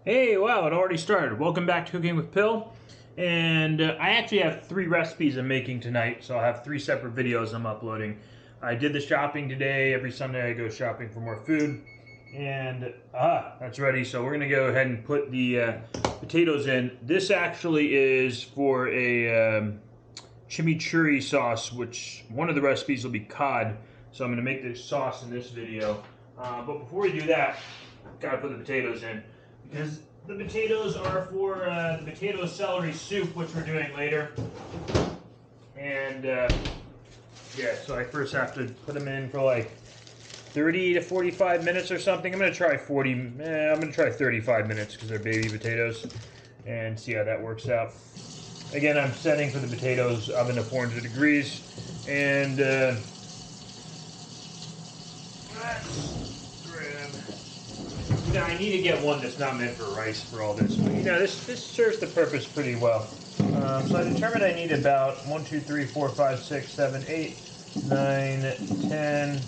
Hey, wow, it already started. Welcome back to Cooking with Pill. And I actually have 3 recipes I'm making tonight, so I'll have 3 separate videos I'm uploading. I did the shopping today. Every Sunday I go shopping for more food. And, that's ready. So we're going to go ahead and put the potatoes in. This actually is for a chimichurri sauce, which one of the recipes will be cod. So I'm going to make this sauce in this video. But before we do that, got to put the potatoes in. Because the potatoes are for the potato celery soup, which we're doing later. And yeah, so I first have to put them in for like 30 to 45 minutes or something. I'm gonna try 35 minutes because they're baby potatoes, and see how that works out. Again, I'm setting for the potatoes oven to 400 degrees, and I need to get one that's not meant for rice for all this. But, this serves the purpose pretty well. So I determined I need about 1, 2, 3, 4, 5, 6, 7, 8, 9, 10. Let's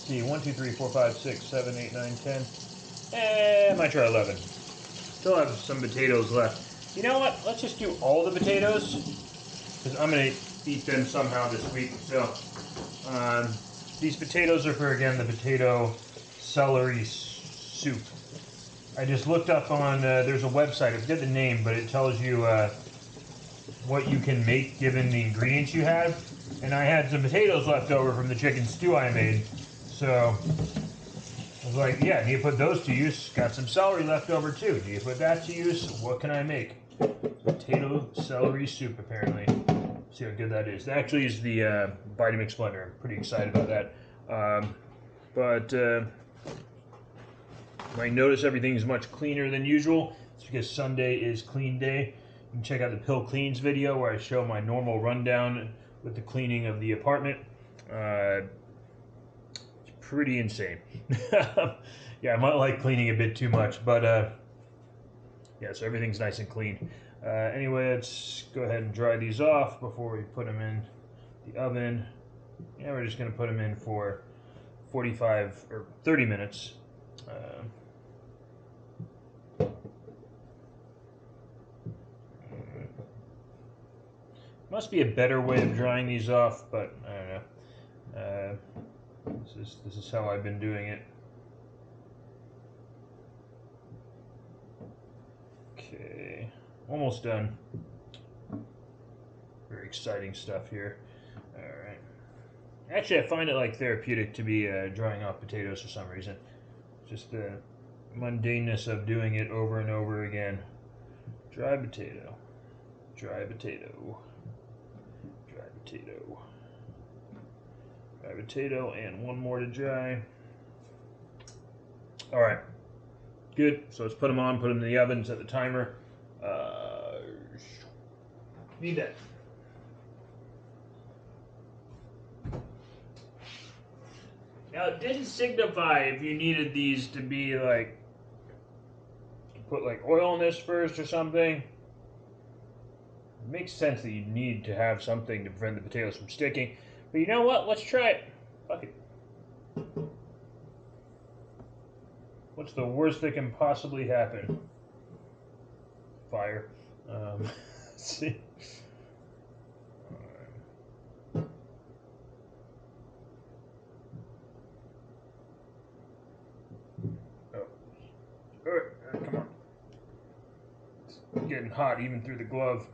see, 1, 2, 3, 4, 5, 6, 7, 8, 9, 10. I might try 11. Still have some potatoes left. You know what? Let's just do all the potatoes, because I'm going to eat them somehow this week. So, these potatoes are for, again, the potato celery soup. I just looked up on, there's a website, I forget the name, but it tells you what you can make given the ingredients you have. And I had some potatoes left over from the chicken stew I made. So I was like, yeah, need to put those to use. Got some celery left over too. Need to put that to use. What can I make? Potato celery soup, apparently. See how good that is. That actually is the Vitamix blender. I'm pretty excited about that. Might notice everything is much cleaner than usual. It's because Sunday is clean day. You can check out the Pill Cleans video where I show my normal rundown with the cleaning of the apartment. It's pretty insane. Yeah, I might like cleaning a bit too much, but yeah, so everything's nice and clean. Anyway, let's go ahead and dry these off before we put them in the oven. Yeah, we're just going to put them in for 45 or 30 minutes. Must be a better way of drying these off, but I don't know. This is how I've been doing it. Okay, almost done. Very exciting stuff here. All right. Actually, I find it like therapeutic to be drying off potatoes for some reason. Just the mundaneness of doing it over and over again. Dry potato, dry potato, dry potato, dry potato, and one more to dry. All right, good. So let's put them on, put them in the oven, set the timer. Need that. Now, it didn't signify if you needed these to be like, put like oil in this first or something. It makes sense that you need to have something to prevent the potatoes from sticking. But you know what? Let's try it. Fuck it. What's the worst that can possibly happen? Fire. Let's see. Come on. It's getting hot even through the glove.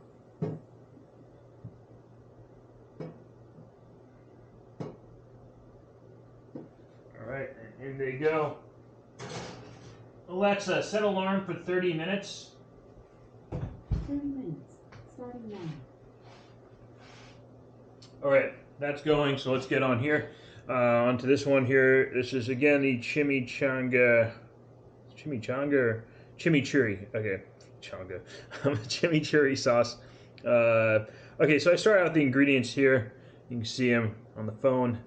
Alright, and in they go. Alexa, set alarm for 30 minutes. 30 minutes, starting now. Alright, that's going, so let's get on here. Onto this one here. This is again the chimichurri. Okay, chimichurri sauce. Okay, so I start out with the ingredients here. You can see them on the phone.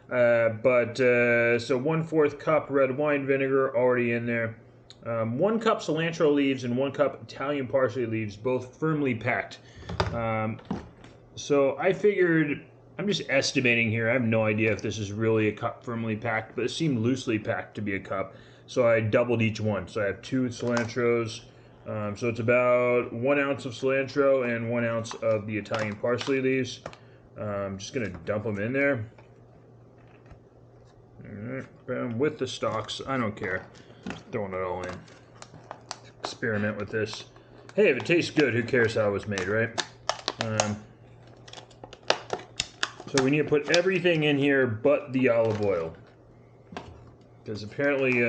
So 1/4 cup red wine vinegar already in there. 1 cup cilantro leaves and 1 cup Italian parsley leaves, both firmly packed. So I figured I'm just estimating here. I have no idea if this is really a cup firmly packed, but it seemed loosely packed to be a cup. So I doubled each one. So I have 2 cilantros. So it's about 1 ounce of cilantro and 1 ounce of the Italian parsley leaves. I'm just gonna dump them in there. Alright, with the stalks, I don't care. Just throwing it all in. Experiment with this. Hey, if it tastes good, who cares how it was made, right? So we need to put everything in here but the olive oil. Because apparently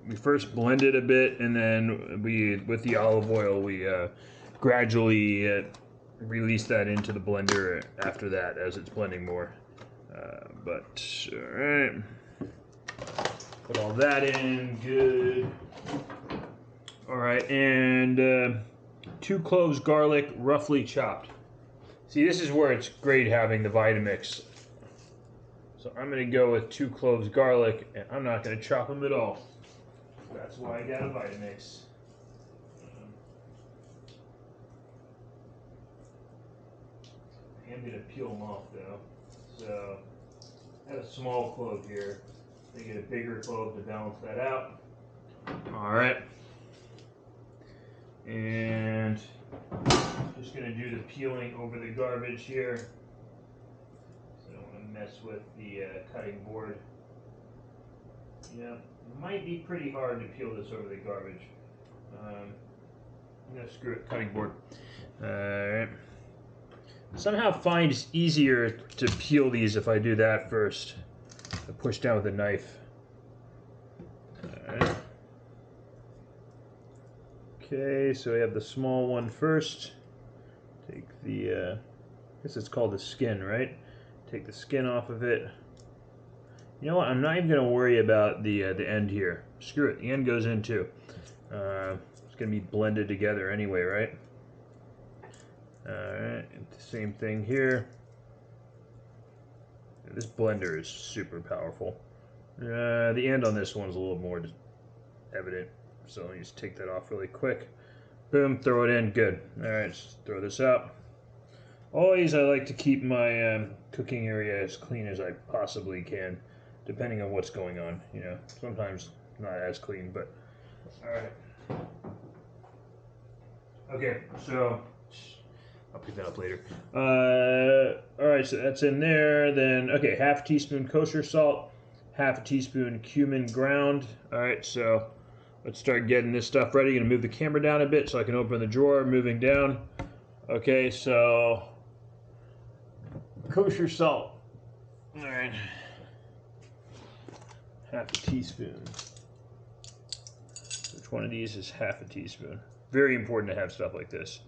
we first blended a bit, and then with the olive oil, we gradually release that into the blender after that as it's blending more. All right. Put all that in, good. All right, and 2 cloves garlic, roughly chopped. See, this is where it's great having the Vitamix. So I'm gonna go with 2 cloves garlic, and I'm not gonna chop them at all. That's why I got a Vitamix. I am gonna peel them off though. So I have a small clove here. They get a bigger clove to balance that out. All right. And just gonna do the peeling over the garbage here. So I don't want to mess with the cutting board. Yeah, it might be pretty hard to peel this over the garbage. No, screw it, cutting board. Alright. Somehow find it's easier to peel these if I do that first. I push down with a knife. Alright. Okay, so we have the small one first. Take the, I guess it's called the skin, right? Take the skin off of it. You know what? I'm not even going to worry about the end here. Screw it. The end goes in too. It's going to be blended together anyway, right? Alright, same thing here. This blender is super powerful. The end on this one's a little more evident. So let me just take that off really quick. Boom, throw it in, good. Alright, just throw this out. Always I like to keep my cooking area as clean as I possibly can, depending on what's going on, you know. Sometimes not as clean, but alright. Okay, so I'll pick that up later. Alright, so that's in there. Then, okay, half teaspoon kosher salt, half a teaspoon cumin ground. Alright, so let's start getting this stuff ready. Gonna move the camera down a bit so I can open the drawer, moving down. Okay, so kosher salt. Alright. Half a teaspoon. Which one of these is half a teaspoon? Very important to have stuff like this.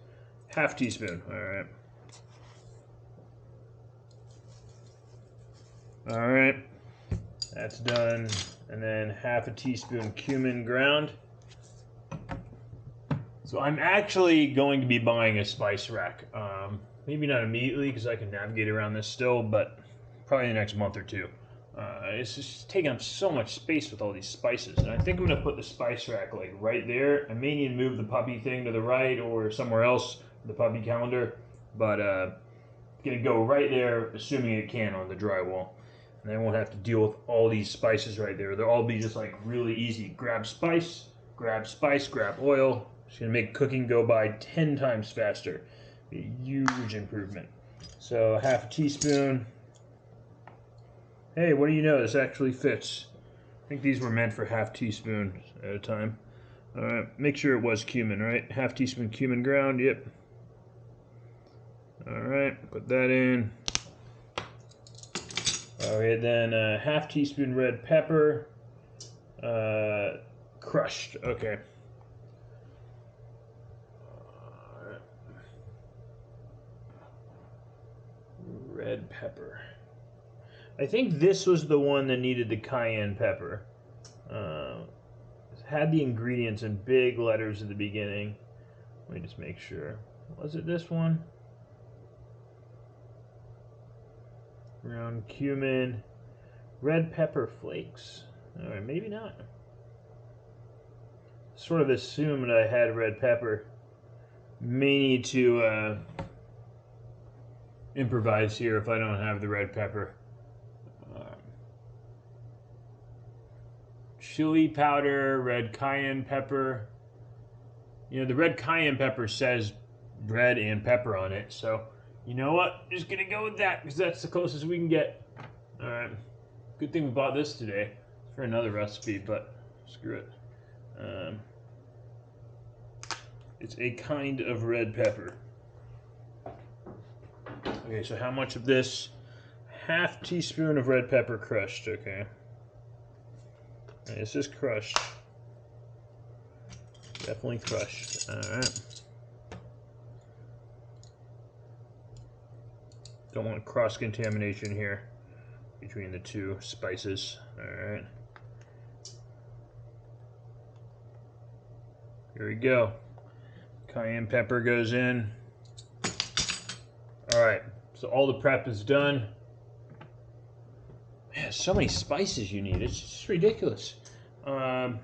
Half teaspoon, alright. Alright, that's done. And then half a teaspoon cumin ground. So I'm actually going to be buying a spice rack. Maybe not immediately because I can navigate around this still, but probably in the next month or two. It's just taking up so much space with all these spices. And I think I'm going to put the spice rack like right there. I may need to move the puppy thing to the right or somewhere else, the puppy calendar. But it's going to go right there, assuming it can, on the drywall. And I won't have to deal with all these spices right there. They'll all be just like really easy. Grab spice, grab oil. It's going to make cooking go by 10 times faster. Be a huge improvement. So half a teaspoon. Hey, what do you know? This actually fits. I think these were meant for half teaspoon at a time. Alright, make sure it was cumin, right? Half teaspoon cumin ground, yep. Alright, put that in. Alright, then half teaspoon red pepper. Crushed, okay. Red pepper. I think this was the one that needed the cayenne pepper. It had the ingredients in big letters at the beginning. Let me just make sure. Was it this one? Ground cumin. Red pepper flakes. Alright, maybe not. Sort of assumed I had red pepper. May need to improvise here if I don't have the red pepper. Chili powder, red cayenne pepper. You know, the red cayenne pepper says red and pepper on it, so you know what? Just gonna go with that because that's the closest we can get. All right. Good thing we bought this today for another recipe, but screw it. It's a kind of red pepper. Okay, so how much of this? Half teaspoon of red pepper crushed, okay. This is crushed. Definitely crushed. Alright. Don't want cross-contamination here between the two spices. Alright. Here we go. Cayenne pepper goes in. Alright, so all the prep is done. Man, so many spices you need. It's just ridiculous. Alright,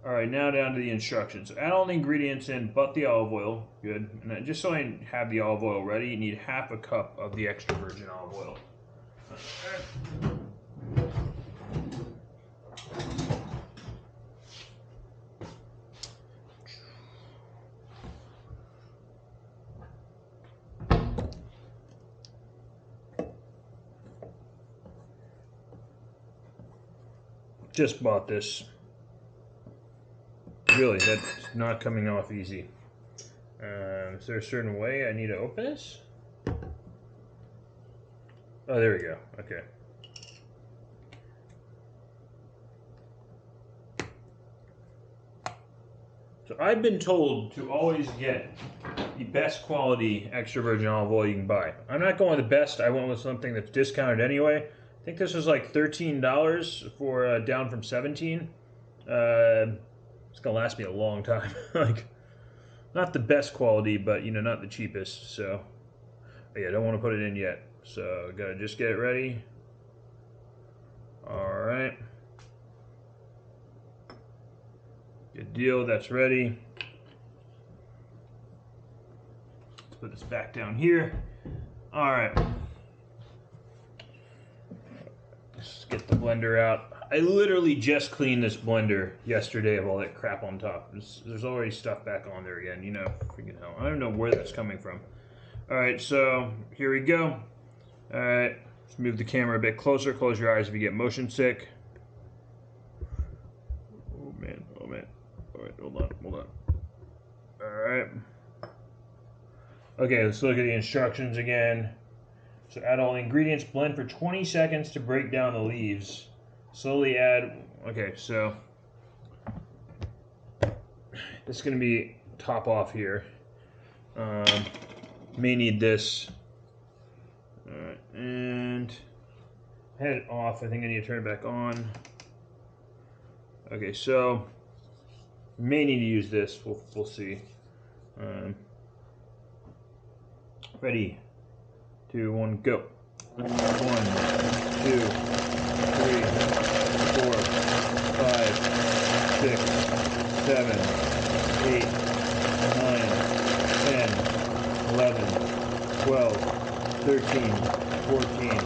now down to the instructions. So add all the ingredients in but the olive oil. Good. And then just so I have the olive oil ready, you need half a cup of the extra virgin olive oil. Just bought this. Really, that's not coming off easy. Is there a certain way I need to open this? Oh, there we go. Okay. So I've been told to always get the best quality extra virgin olive oil you can buy. I'm not going with the best. I went with something that's discounted anyway. I think this was like $13 for down from $17. It's gonna last me a long time. Like, not the best quality, but you know, not the cheapest. So, but yeah, I don't want to put it in yet. So, gotta just get it ready. All right. Good deal. That's ready. Let's put this back down here. All right. Let's get the blender out. I literally just cleaned this blender yesterday of all that crap on top. There's already stuff back on there again, you know, freaking hell. I don't know where that's coming from. All right, so here we go. All right, let's move the camera a bit closer. Close your eyes if you get motion sick. Oh man, oh man. All right, hold on. All right. Okay, let's look at the instructions again. So add all the ingredients, blend for 20 seconds to break down the leaves. Slowly add, okay, so this is gonna be top off here. May need this. All right, and had it off. I think I need to turn it back on. Okay, so may need to use this. We'll see. Ready, 2, 1, go. 1, 2, 3, 4, 5, 6, 7, 8, 9, 10, 11, 12, 13, 14,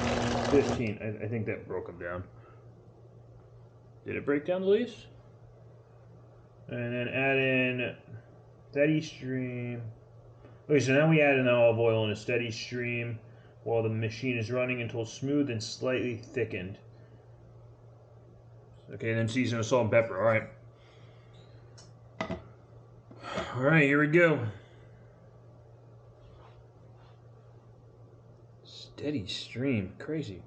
15. I think that broke them down. Did it break down the leaves? And then add in steady stream. Okay, so now we add an olive oil in a steady stream while the machine is running until smooth and slightly thickened. Okay, and then season with salt and pepper. All right. All right, here we go. Steady stream, crazy.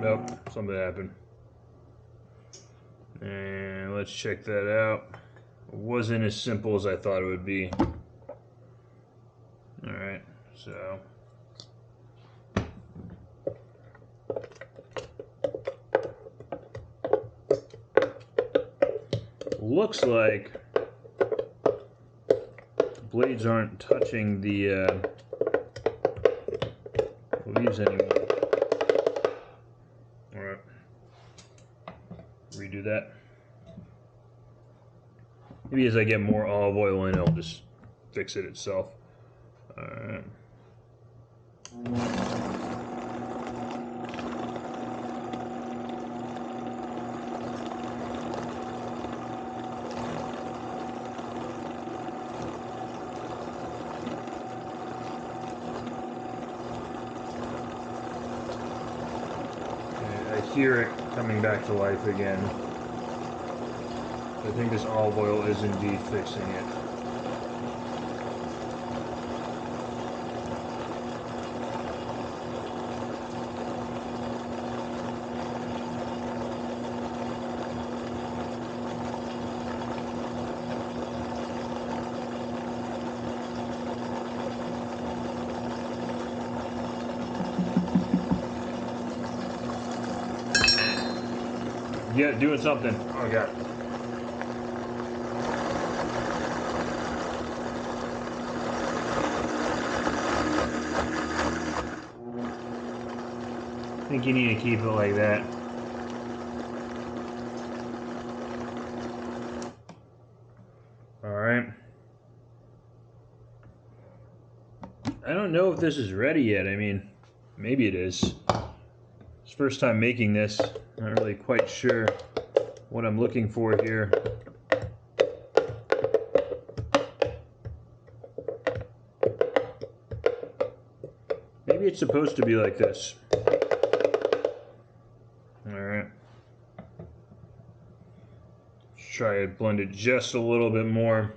Nope, something happened. And let's check that out. It wasn't as simple as I thought it would be. So looks like the blades aren't touching the leaves anymore. Alright. Redo that. Maybe as I get more olive oil in, it'll just fix it itself. Alright. I hear it coming back to life again. I think this olive oil is indeed fixing it. Yeah, doing something. Oh god. I think you need to keep it like that. Alright. I don't know if this is ready yet. I mean, maybe it is. It's the first time making this. Not really quite sure what I'm looking for here. Maybe it's supposed to be like this. Alright. Let's try to blend it just a little bit more.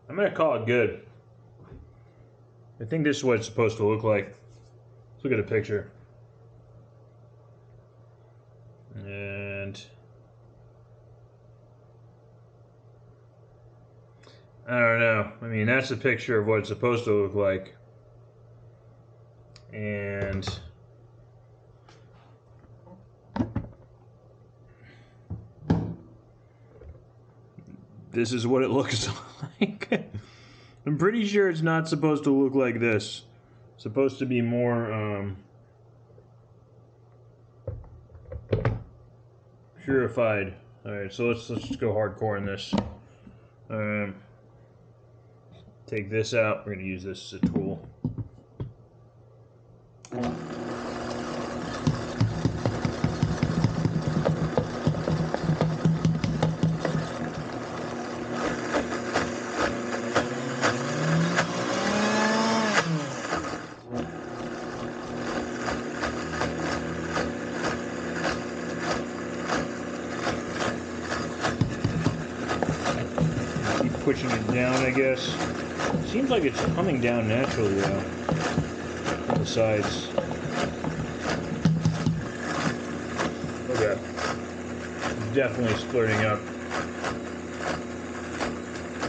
I'm gonna call it good. I think this is what it's supposed to look like. Let's look at a picture. And I don't know. I mean, that's a picture of what it's supposed to look like. And this is what it looks like. I'm pretty sure it's not supposed to look like this. It's supposed to be more purified. Alright, so let's just go hardcore in this. Take this out. We're going to use this as a tool. Pushing it down, I guess. Seems like it's coming down naturally though, on the sides. Okay. Definitely splurting up.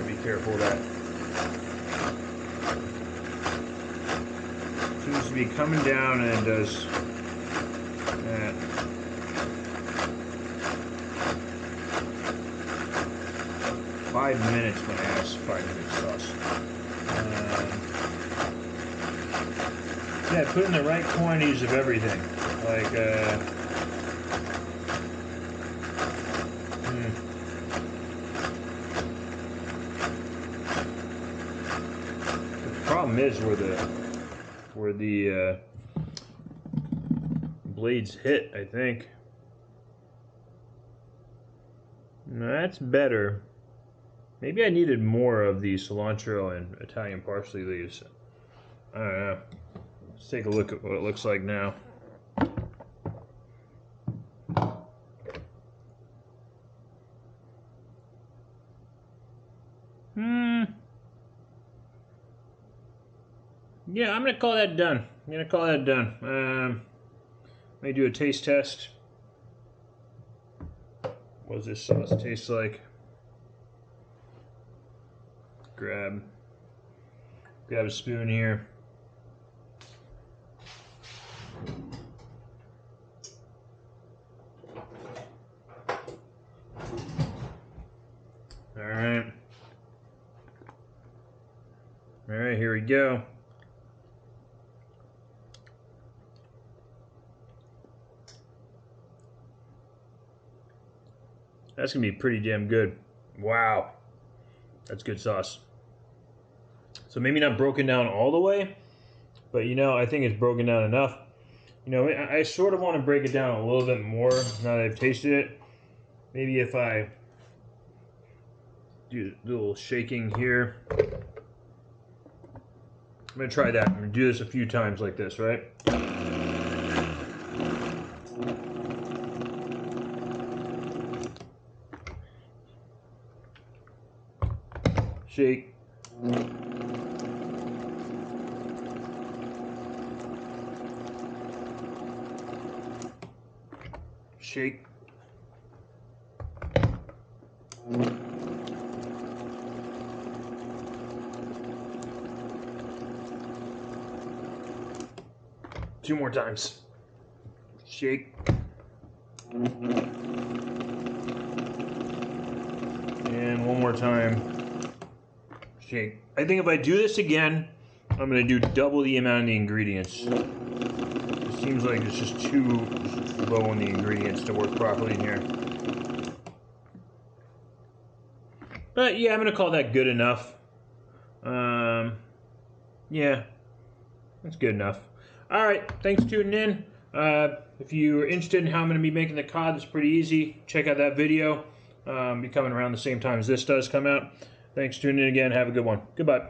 Be careful of that. Seems to be coming down and it does that. 5 minutes when I asked 5 minutes sauce. Yeah, put in the right quantities of everything. Like, The problem is where the blades hit, I think. That's better. Maybe I needed more of the cilantro and Italian parsley leaves. I don't know. Let's take a look at what it looks like now. yeah, I'm gonna call that done. I'm gonna call that done. Let me do a taste test. What does this sauce taste like? Grab a spoon here. All right. All right, here we go. That's gonna be pretty damn good. Wow, that's good sauce. So maybe not broken down all the way, but you know, I think it's broken down enough. You know, I sort of want to break it down a little bit more now that I've tasted it. Maybe if I do a little shaking here. I'm gonna try that. I'm gonna do this a few times like this, right? Shake. Shake. Two more times. Shake. And one more time. Shake. I think if I do this again, I'm going to do double the amount of the ingredients. It seems like it's just too low on the ingredients to work properly in here. But yeah, I'm going to call that good enough. Yeah, that's good enough. All right, thanks for tuning in. If you're interested in how I'm going to be making the cod, it's pretty easy. Check out that video. Be coming around the same time as this does come out. Thanks for tuning in again. Have a good one. Goodbye.